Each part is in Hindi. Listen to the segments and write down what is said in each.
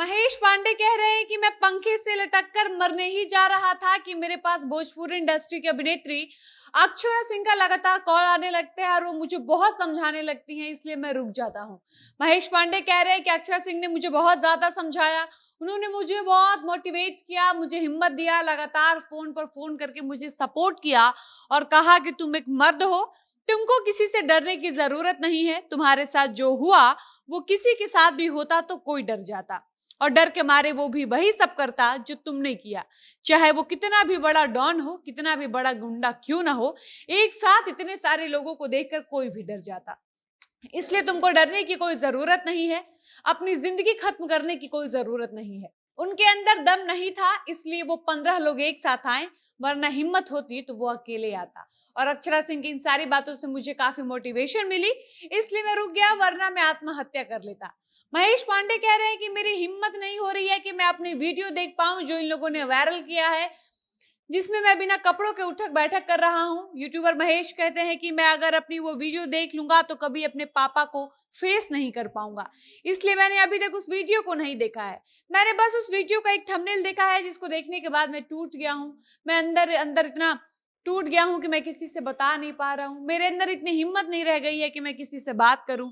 महेश पांडे कह रहे हैं कि मैं पंखे से लटक कर मरने ही जा रहा था कि मेरे पास भोजपुरी इंडस्ट्री की अभिनेत्री अक्षरा सिंह का लगातार कॉल आने लगते हैं और वो मुझे बहुत समझाने लगती हैं, इसलिए मैं रुक जाता हूँ। महेश पांडे कह रहे हैं कि अक्षरा सिंह ने मुझे बहुत ज्यादा समझाया, उन्होंने मुझे बहुत मोटिवेट किया, मुझे हिम्मत दिया, लगातार फोन पर फोन करके मुझे सपोर्ट किया और कहा कि तुम एक मर्द हो, तुमको किसी से डरने की जरूरत नहीं है, तुम्हारे साथ जो हुआ वो किसी के साथ भी होता तो कोई डर जाता और डर के मारे वो भी वही सब करता जो तुमने किया, चाहे वो कितना भी बड़ा डॉन हो, कितना भी बड़ा गुंडा क्यों ना हो। एक साथ इतने सारे लोगों को देखकर कोई भी डर जाता, इसलिए तुमको डरने की कोई जरूरत नहीं है, अपनी जिंदगी खत्म करने की कोई जरूरत नहीं है। उनके अंदर दम नहीं था, इसलिए वो 15 लोग एक साथ आए, वरना हिम्मत होती तो वो अकेले आता। और अक्षरा सिंह की इन सारी बातों से मुझे काफी मोटिवेशन मिली, इसलिए मैं रुक गया, वरना मैं आत्महत्या कर लेता। महेश पांडे कह रहे हैं कि मेरी हिम्मत नहीं हो रही है कि मैं अपनी वीडियो देख पाऊं जो इन लोगों ने वायरल किया है, जिसमें मैं बिना कपड़ों के उठक बैठक कर रहा हूँ। यूट्यूबर महेश कहते हैं कि मैं अगर अपनी वो वीडियो देख लूंगा तो कभी अपने पापा को फेस नहीं कर पाऊंगा, इसलिए मैंने अभी तक उस वीडियो को नहीं देखा है। मैंने बस उस वीडियो का एक थंबनेल देखा है, जिसको देखने के बाद मैं टूट गया हूँ। मैं अंदर अंदर इतना टूट गया हूँ कि मैं किसी से बता नहीं पा रहा हूँ। मेरे अंदर इतनी हिम्मत नहीं रह गई है कि मैं किसी से बात करूं।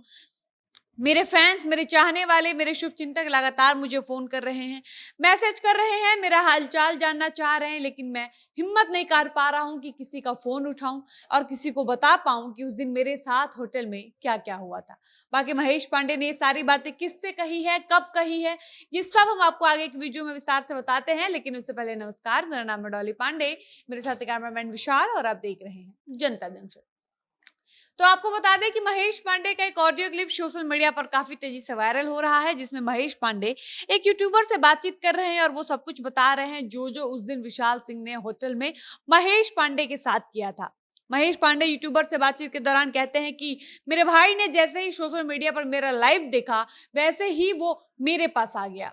मेरे फैंस, मेरे चाहने वाले, मेरे शुभचिंतक लगातार मुझे फोन कर रहे हैं, मैसेज कर रहे हैं, मेरा हालचाल जानना चाह रहे हैं, लेकिन मैं हिम्मत नहीं कर पा रहा हूं कि किसी का फोन उठाऊं और किसी को बता पाऊं कि उस दिन मेरे साथ होटल में क्या क्या हुआ था। बाकी महेश पांडे ने ये सारी बातें किससे कही है, कब कही है, ये सब हम आपको आगे एक वीडियो में विस्तार से बताते हैं। लेकिन उससे पहले नमस्कार, मेरा नाम है डॉली पांडे, मेरे साथ कैमरामैन विशाल और आप देख रहे हैं जनता दंगल। तो आपको बता दें कि महेश पांडे का एक ऑडियो क्लिप सोशल मीडिया पर काफी तेजी से वायरल हो रहा है, जिसमें महेश पांडे एक यूट्यूबर से बातचीत कर रहे हैं और वो सब कुछ बता रहे हैं जो जो उस दिन विशाल सिंह ने होटल में महेश पांडे के साथ किया था। महेश पांडे यूट्यूबर से बातचीत के दौरान कहते हैं कि मेरे भाई ने जैसे ही सोशल मीडिया पर मेरा लाइव देखा, वैसे ही वो मेरे पास आ गया।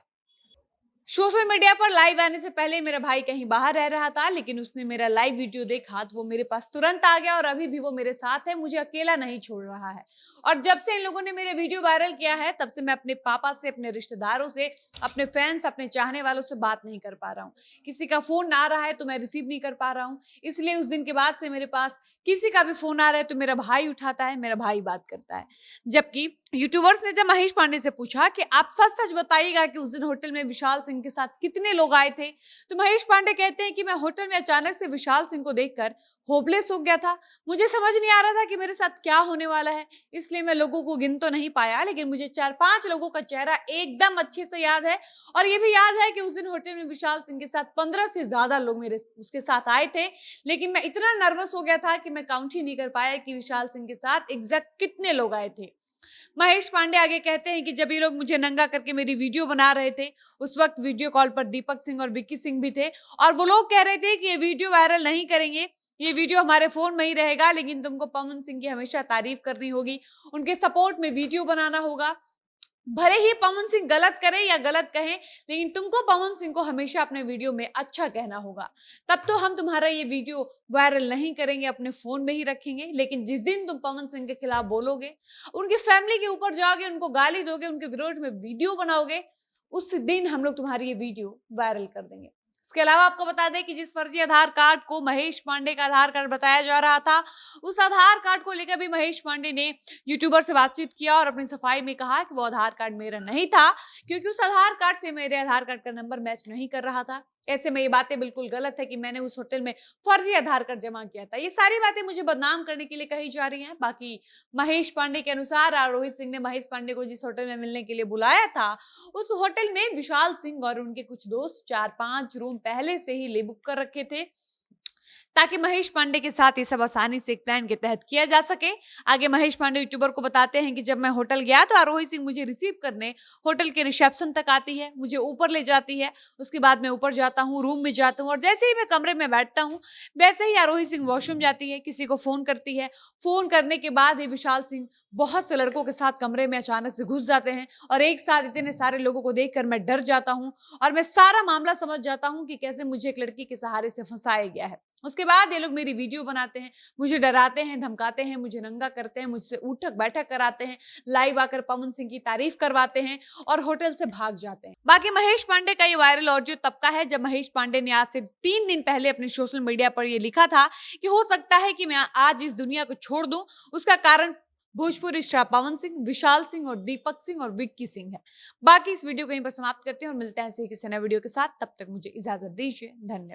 सोशल मीडिया पर लाइव आने से पहले मेरा भाई कहीं बाहर रह रहा था, लेकिन उसने मेरा लाइव वीडियो देखा तो वो मेरे पास तुरंत आ गया और अभी भी वो मेरे साथ है, मुझे अकेला नहीं छोड़ रहा है। और जब से इन लोगों ने मेरे वीडियो वायरल किया है, तब से मैं अपने पापा से, अपने रिश्तेदारों से, अपने फैंस, अपने चाहने वालों से बात नहीं कर पा रहा हूँ। किसी का फोन आ रहा है तो मैं रिसीव नहीं कर पा रहा हूँ, इसलिए उस दिन के बाद से मेरे पास किसी का भी फोन आ रहा है तो मेरा भाई उठाता है, मेरा भाई बात करता है। जबकि यूट्यूबर्स ने जब महेश पांडे से पूछा कि आप सच सच बताइएगा कि उस दिन होटल में विशाल सिंह के साथ कितने लोग आए थे, तो महेश पांडे कहते हैं कि मैं होटल में अचानक से विशाल सिंह को देखकर होपलेस हो गया था। मुझे समझ नहीं आ रहा था कि मेरे साथ क्या होने वाला है, इसलिए मैं लोगों को गिन तो नहीं पाया, लेकिन मुझे 4-5 लोगों का चेहरा एकदम अच्छे से याद है। और ये भी याद है कि उस दिन होटल में विशाल सिंह के साथ 15 से ज्यादा लोग मेरे उसके साथ आए थे, लेकिन मैं इतना नर्वस हो गया था कि मैं काउंट ही नहीं कर पाया कि विशाल सिंह के साथ एग्जैक्ट कितने लोग आए थे। महेश पांडे आगे कहते हैं कि जब ये लोग मुझे नंगा करके मेरी वीडियो बना रहे थे, उस वक्त वीडियो कॉल पर दीपक सिंह और विक्की सिंह भी थे और वो लोग कह रहे थे कि ये वीडियो वायरल नहीं करेंगे, ये वीडियो हमारे फोन में ही रहेगा, लेकिन तुमको पवन सिंह की हमेशा तारीफ करनी होगी, उनके सपोर्ट में वीडियो बनाना होगा। भले ही पवन सिंह गलत करे या गलत कहे, लेकिन तुमको पवन सिंह को हमेशा अपने वीडियो में अच्छा कहना होगा, तब तो हम तुम्हारा ये वीडियो वायरल नहीं करेंगे, अपने फोन में ही रखेंगे। लेकिन जिस दिन तुम पवन सिंह के खिलाफ बोलोगे, उनकी फैमिली के ऊपर जाओगे, उनको गाली दोगे, उनके विरोध में वीडियो बनाओगे, उस दिन हम लोग तुम्हारी ये वीडियो वायरल कर देंगे। इसके अलावा आपको बता दें कि जिस फर्जी आधार कार्ड को महेश पांडे का आधार कार्ड बताया जा रहा था, उस आधार कार्ड को लेकर भी महेश पांडे ने यूट्यूबर से बातचीत किया और अपनी सफाई में कहा कि वो आधार कार्ड मेरा नहीं था, क्योंकि उस आधार कार्ड से मेरे आधार कार्ड का नंबर मैच नहीं कर रहा था। ऐसे में ये बातें बिल्कुल गलत है कि मैंने उस होटल में फर्जी आधार कार्ड जमा किया था। ये सारी बातें मुझे बदनाम करने के लिए कही जा रही हैं। बाकी महेश पांडे के अनुसार रोहित सिंह ने महेश पांडे को जिस होटल में मिलने के लिए बुलाया था, उस होटल में विशाल सिंह और उनके कुछ दोस्त 4-5 रूम पहले से ही ले बुक कर रखे थे, ताकि महेश पांडे के साथ ये सब आसानी से एक प्लान के तहत किया जा सके। आगे महेश पांडे यूट्यूबर को बताते हैं कि जब मैं होटल गया तो आरोही सिंह मुझे रिसीव करने होटल के रिसेप्शन तक आती है, मुझे ऊपर ले जाती है, उसके बाद मैं ऊपर जाता हूँ, रूम में जाता हूँ और जैसे ही मैं कमरे में बैठता हूँ, वैसे ही आरोही सिंह वॉशरूम जाती है, किसी को फोन करती है। फोन करने के बाद ही विशाल सिंह बहुत से लड़कों के साथ कमरे में अचानक से घुस जाते हैं और एक साथ इतने सारे लोगों को देखकर मैं डर जाता हूँ और मैं सारा मामला समझ जाता हूँ कि कैसे मुझे एक लड़की के सहारे से फंसाया गया है। उसके बाद ये लोग मेरी वीडियो बनाते हैं, मुझे डराते हैं, धमकाते हैं, मुझे नंगा करते हैं, मुझसे उठक बैठक कराते हैं, लाइव आकर पवन सिंह की तारीफ करवाते हैं और होटल से भाग जाते हैं। बाकी महेश पांडे का ये वायरल ऑडियो तब का है जब महेश पांडे ने आज से 3 दिन पहले अपने सोशल मीडिया पर ये लिखा था कि हो सकता है कि मैं आज इस दुनिया को छोड़ दूं, उसका कारण भोजपुरी स्टार पवन सिंह, विशाल सिंह और दीपक सिंह और विक्की सिंह है। बाकी इस वीडियो को यहीं पर समाप्त करते हैं और मिलते हैं ऐसे ही किसी नए वीडियो के साथ। तब तक मुझे इजाजत दीजिए। धन्यवाद।